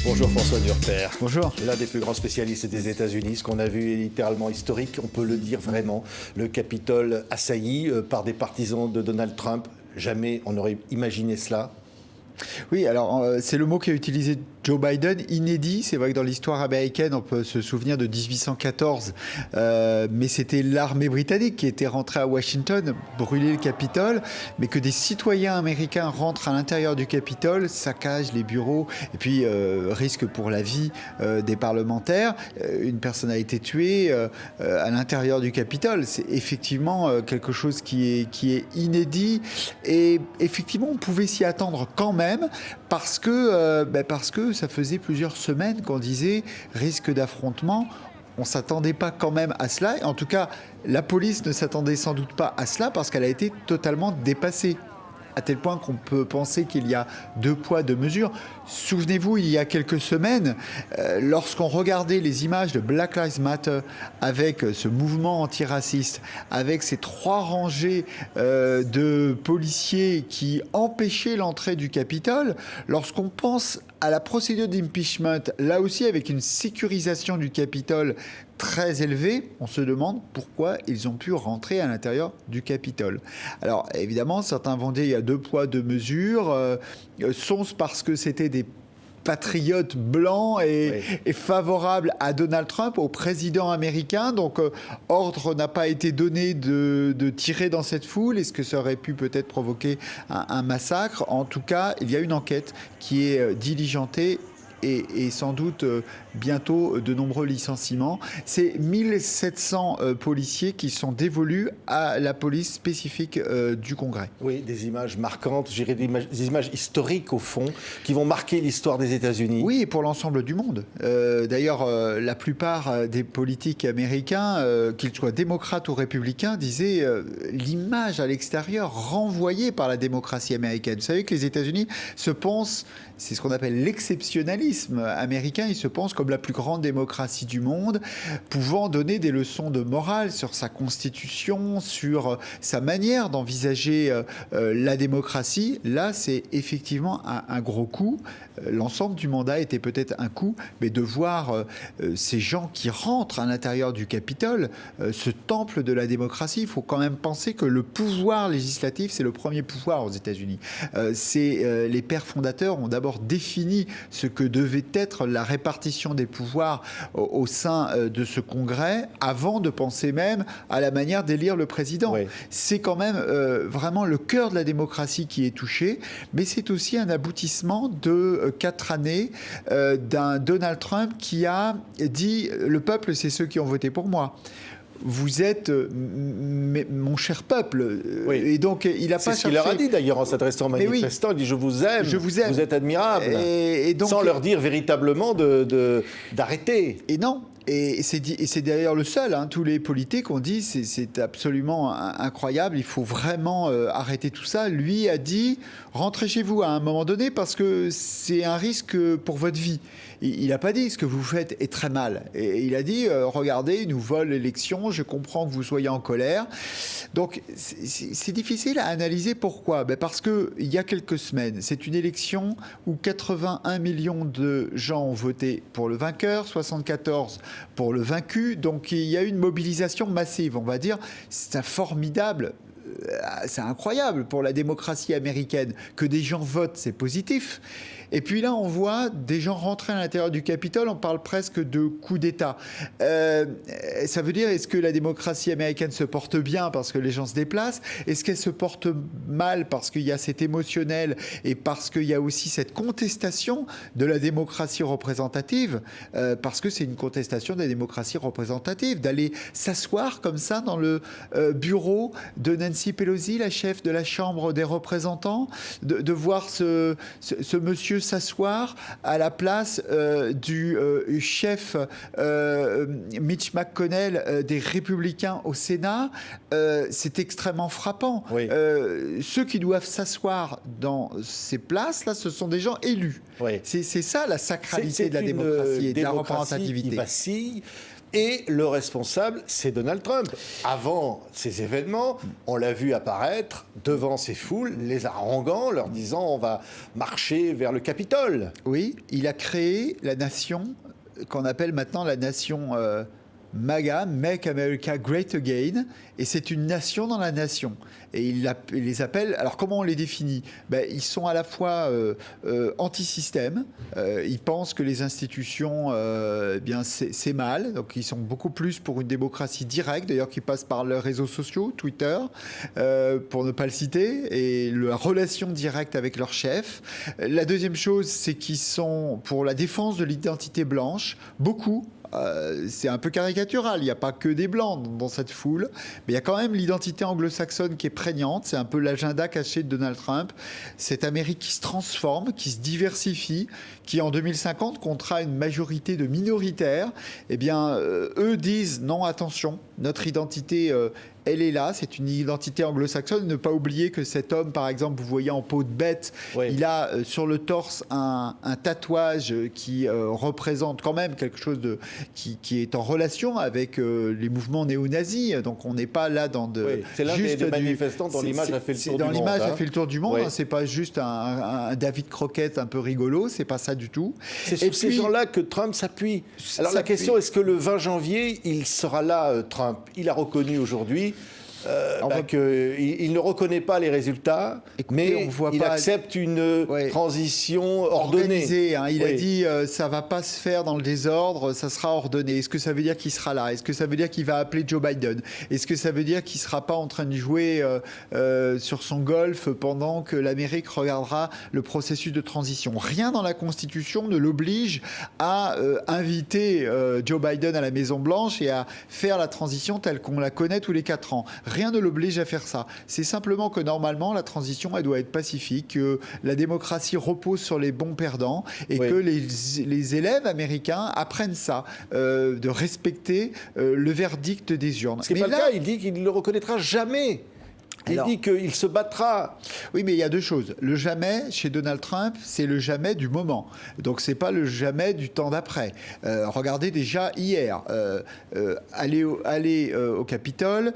Bonjour François Durper. Bonjour. L'un des plus grands spécialistes des États-Unis. Ce qu'on a vu est littéralement historique, on peut le dire vraiment. Le Capitole assailli par des partisans de Donald Trump. Jamais on n'aurait imaginé cela. Oui, alors c'est le mot qu'a utilisé Joe Biden, inédit. C'est vrai que dans l'histoire américaine, on peut se souvenir de 1814, mais c'était l'armée britannique qui était rentrée à Washington, brûler le Capitole, mais que des citoyens américains rentrent à l'intérieur du Capitole, saccagent les bureaux, et puis risque pour la vie des parlementaires. Une personne a été tuée à l'intérieur du Capitole. C'est effectivement quelque chose qui est inédit, et effectivement, on pouvait s'y attendre quand même, parce que ça faisait plusieurs semaines qu'on disait risque d'affrontement. On ne s'attendait pas quand même à cela. En tout cas, la police ne s'attendait sans doute pas à cela parce qu'elle a été totalement dépassée. À tel point qu'on peut penser qu'il y a deux poids, deux mesures. Souvenez-vous, il y a quelques semaines, lorsqu'on regardait les images de Black Lives Matter avec ce mouvement antiraciste, avec ces 3 rangées de policiers qui empêchaient l'entrée du Capitole, lorsqu'on pense à la procédure d'impeachment, là aussi avec une sécurisation du Capitole très élevée, on se demande pourquoi ils ont pu rentrer à l'intérieur du Capitole. Alors évidemment, certains vont dire il y a deux poids, deux mesures. Sont-ce parce que c'était des patriotes blancs et favorables à Donald Trump, au président américain? Donc, ordre n'a pas été donné de tirer dans cette foule. Est-ce que ça aurait pu peut-être provoquer un massacre? En tout cas, il y a une enquête qui est diligentée et sans doute bientôt de nombreux licenciements. C'est 1700 policiers qui sont dévolus à la police spécifique du Congrès. Oui, des images marquantes, je dirais des images historiques au fond, qui vont marquer l'histoire des États-Unis. Oui, et pour l'ensemble du monde. D'ailleurs, la plupart des politiques américains, qu'ils soient démocrates ou républicains, disaient l'image à l'extérieur renvoyée par la démocratie américaine. Vous savez que les États-Unis se pensent, c'est ce qu'on appelle l'exceptionnalisme américain, ils se pensent comme la plus grande démocratie du monde, pouvant donner des leçons de morale sur sa constitution, sur sa manière d'envisager la démocratie. Là, c'est effectivement un gros coup. L'ensemble du mandat était peut-être un coup, mais de voir ces gens qui rentrent à l'intérieur du Capitole, ce temple de la démocratie, il faut quand même penser que le pouvoir législatif, c'est le premier pouvoir aux États-Unis. Les pères fondateurs ont d'abord défini ce que devait être la répartition des pouvoirs au sein de ce Congrès, avant de penser même à la manière d'élire le président. Oui. C'est quand même vraiment le cœur de la démocratie qui est touché, mais c'est aussi un aboutissement de 4 années d'un Donald Trump qui a dit « le peuple, c'est ceux qui ont voté pour moi ». Vous êtes mon cher peuple. Oui. Et donc, il n'a pas cherché... C'est ce qu'il leur a dit d'ailleurs en s'adressant aux manifestants. Oui. Il dit « je vous aime, vous êtes admirable ». Et donc, sans leur dire véritablement d'arrêter. Et non. Et c'est d'ailleurs le seul. Tous les politiques ont dit c'est absolument incroyable, il faut vraiment arrêter tout ça. Lui a dit rentrez chez vous à un moment donné parce que c'est un risque pour votre vie. Il n'a pas dit ce que vous faites est très mal. Et il a dit regardez, ils nous volent l'élection, je comprends que vous soyez en colère. Donc c'est difficile à analyser. Pourquoi? Parce qu'il y a quelques semaines, c'est une élection où 81 millions de gens ont voté pour le vainqueur, 74 pour le vaincu. Donc il y a une mobilisation massive, on va dire. C'est formidable. C'est incroyable pour la démocratie américaine que des gens votent, c'est positif. Et puis là, on voit des gens rentrer à l'intérieur du Capitole, on parle presque de coup d'État. Ça veut dire, est-ce que la démocratie américaine se porte bien parce que les gens se déplacent? Est-ce qu'elle se porte mal parce qu'il y a cet émotionnel et parce qu'il y a aussi cette contestation de la démocratie représentative? Parce que c'est une contestation de la démocratie représentative, d'aller s'asseoir comme ça dans le bureau de Nancy Pelosi, la chef de la Chambre des représentants, de voir ce monsieur s'asseoir à la place du chef Mitch McConnell des Républicains au Sénat. C'est extrêmement frappant. Oui. Ceux qui doivent s'asseoir dans ces places-là, ce sont des gens élus. Oui. C'est ça la sacralité de la démocratie et de la représentativité. Qui vacille. Et le responsable, c'est Donald Trump. Avant ces événements, on l'a vu apparaître devant ces foules, les haranguant, leur disant on va marcher vers le Capitole. Oui, il a créé la nation qu'on appelle maintenant la nation MAGA, Make America Great Again, et c'est une nation dans la nation. Et il les appelle. Alors comment on les définit ? Ils sont à la fois anti-système. Ils pensent que les institutions, c'est mal. Donc ils sont beaucoup plus pour une démocratie directe, d'ailleurs qui passe par leurs réseaux sociaux, Twitter, pour ne pas le citer, et la relation directe avec leur chef. La deuxième chose, c'est qu'ils sont pour la défense de l'identité blanche, beaucoup. C'est un peu caricatural, il n'y a pas que des blancs dans cette foule, mais il y a quand même l'identité anglo-saxonne qui est prégnante, c'est un peu l'agenda caché de Donald Trump, cette Amérique qui se transforme, qui se diversifie, qui en 2050 comptera une majorité de minoritaires. Eux disent non, attention, notre identité elle est là, c'est une identité anglo-saxonne. Ne pas oublier que cet homme, par exemple, vous voyez en peau de bête, oui. Il a sur le torse un tatouage qui représente quand même quelque chose qui est en relation avec les mouvements néo-nazis. Donc on n'est pas là dans de... Oui, c'est l'un des manifestants dont l'image a fait le tour du monde. L'image a fait le tour du monde, oui. C'est pas juste un David Crockett un peu rigolo, c'est pas ça du tout. C'est sur ces gens-là que Trump s'appuie. Alors la question, est-ce que le 20 janvier, il sera là, Trump ? Il a reconnu aujourd'hui qu'il ne reconnaît pas les résultats, mais il accepte une transition ordonnée. Il a dit ça ne va pas se faire dans le désordre, ça sera ordonné. Est-ce que ça veut dire qu'il sera là ? Est-ce que ça veut dire qu'il va appeler Joe Biden ? Est-ce que ça veut dire qu'il ne sera pas en train de jouer sur son golf pendant que l'Amérique regardera le processus de transition ? Rien dans la Constitution ne l'oblige à inviter Joe Biden à la Maison-Blanche et à faire la transition telle qu'on la connaît tous les 4 ans. Rien ne l'oblige à faire ça. C'est simplement que normalement, la transition, elle doit être pacifique, que la démocratie repose sur les bons perdants et que les élèves américains apprennent ça, de respecter le verdict des urnes. Ce n'est pas le cas, il dit qu'il ne le reconnaîtra jamais. Il dit qu'il se battra. Oui, mais il y a deux choses. Le jamais, chez Donald Trump, c'est le jamais du moment. Donc, ce n'est pas le jamais du temps d'après. Regardez déjà hier. Allez au Capitole.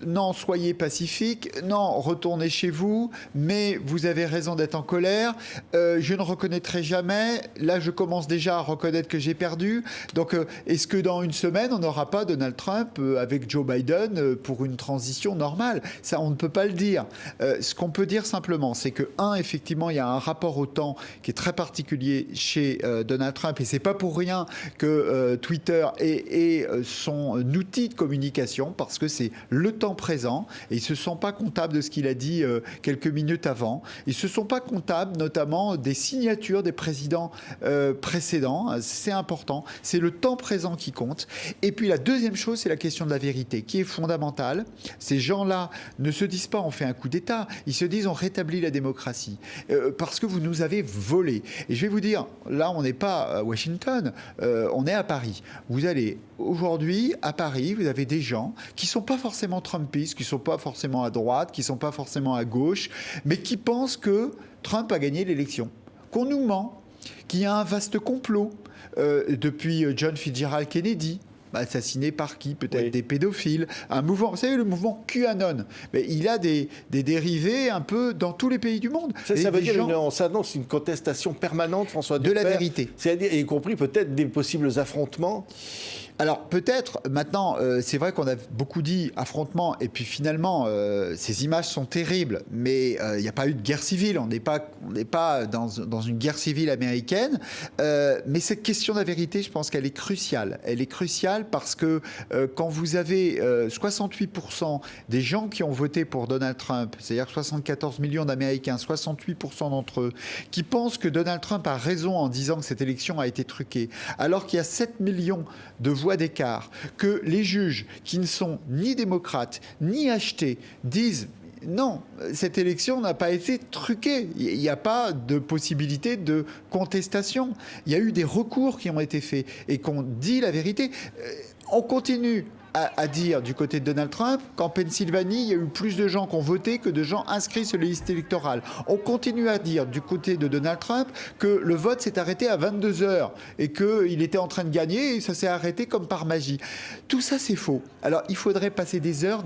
Non, soyez pacifique. Non, retournez chez vous. Mais vous avez raison d'être en colère. Je ne reconnaîtrai jamais. Là, je commence déjà à reconnaître que j'ai perdu. Donc, est-ce que dans une semaine, on n'aura pas Donald Trump avec Joe Biden pour une transition normale ? Ça, on ne peut pas le dire. Ce qu'on peut dire simplement, c'est que, effectivement, il y a un rapport au temps qui est très particulier chez Donald Trump, et c'est pas pour rien que Twitter est son outil de communication, parce que c'est le temps présent, et ils se sont pas comptables de ce qu'il a dit quelques minutes avant. Ils se sont pas comptables, notamment, des signatures des présidents précédents. C'est important. C'est le temps présent qui compte. Et puis, la deuxième chose, c'est la question de la vérité, qui est fondamentale. Ces gens-là ne se disent pas on fait un coup d'État, ils se disent on rétablit la démocratie parce que vous nous avez volé. Et je vais vous dire, là on n'est pas à Washington, on est à Paris. Vous allez aujourd'hui à Paris, vous avez des gens qui ne sont pas forcément trumpistes, qui ne sont pas forcément à droite, qui ne sont pas forcément à gauche, mais qui pensent que Trump a gagné l'élection, qu'on nous ment, qu'il y a un vaste complot depuis John Fitzgerald Kennedy. Assassiné par qui ? Peut-être des pédophiles. Un mouvement, vous savez, le mouvement QAnon. Mais il a des dérivés un peu dans tous les pays du monde. Ça veut dire on s'annonce une contestation permanente, François Dupert, de la vérité. C'est-à-dire, y compris peut-être des possibles affrontements. Alors peut-être, maintenant, c'est vrai qu'on a beaucoup dit affrontement, et puis finalement, ces images sont terribles, mais il n'y a pas eu de guerre civile, on n'est pas dans une guerre civile américaine, mais cette question de la vérité, je pense qu'elle est cruciale. Elle est cruciale parce que quand vous avez 68% des gens qui ont voté pour Donald Trump, c'est-à-dire 74 millions d'Américains, 68% d'entre eux, qui pensent que Donald Trump a raison en disant que cette élection a été truquée, alors qu'il y a 7 millions de voix d'écart, que les juges qui ne sont ni démocrates ni achetés disent non, cette élection n'a pas été truquée. Il n'y a pas de possibilité de contestation. Il y a eu des recours qui ont été faits et qu'on dit la vérité. On continue à dire du côté de Donald Trump qu'en Pennsylvanie, il y a eu plus de gens qui ont voté que de gens inscrits sur les listes électorales. On continue à dire du côté de Donald Trump que le vote s'est arrêté à 22 heures et qu'il était en train de gagner et ça s'est arrêté comme par magie. Tout ça, c'est faux. Alors, il faudrait passer des heures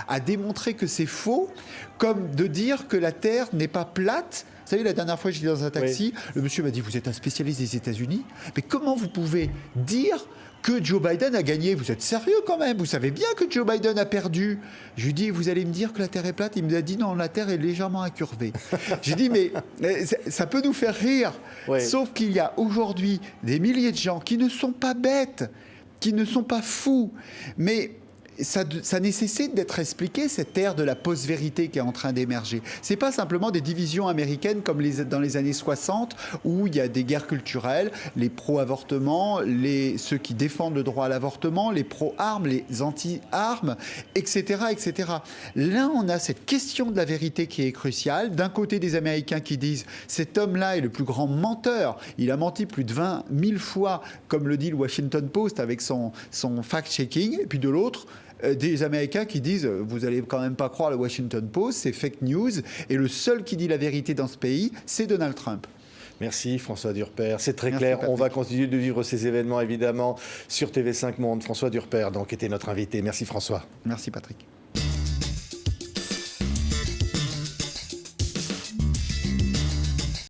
à démontrer que c'est faux, comme de dire que la Terre n'est pas plate. Vous savez, la dernière fois, j'étais dans un taxi, le monsieur m'a dit « Vous êtes un spécialiste des États-Unis, mais comment vous pouvez dire que Joe Biden a gagné? Vous êtes sérieux quand même? Vous savez bien que Joe Biden a perdu. » Je lui dis « Vous allez me dire que la Terre est plate ?» Il me a dit « Non, la Terre est légèrement incurvée. » J'ai dit « Mais ça peut nous faire rire. Ouais. » Sauf qu'il y a aujourd'hui des milliers de gens qui ne sont pas bêtes, qui ne sont pas fous, mais ça nécessite d'être expliqué, cette ère de la post-vérité qui est en train d'émerger. C'est pas simplement des divisions américaines comme dans les années 60 où il y a des guerres culturelles, les pro-avortement, ceux qui défendent le droit à l'avortement, les pro-armes, les anti-armes, etc., etc. Là, on a cette question de la vérité qui est cruciale. D'un côté, des Américains qui disent « Cet homme-là est le plus grand menteur. Il a menti plus de 20 000 fois, comme le dit le Washington Post avec son fact-checking. » Et puis de l'autre, des Américains qui disent « Vous n'allez quand même pas croire le Washington Post, c'est fake news. » Et le seul qui dit la vérité dans ce pays, c'est Donald Trump. Merci François Durper, c'est très clair. On va continuer de vivre ces événements évidemment sur TV5 Monde. François Durper donc était notre invité. Merci François. Merci Patrick.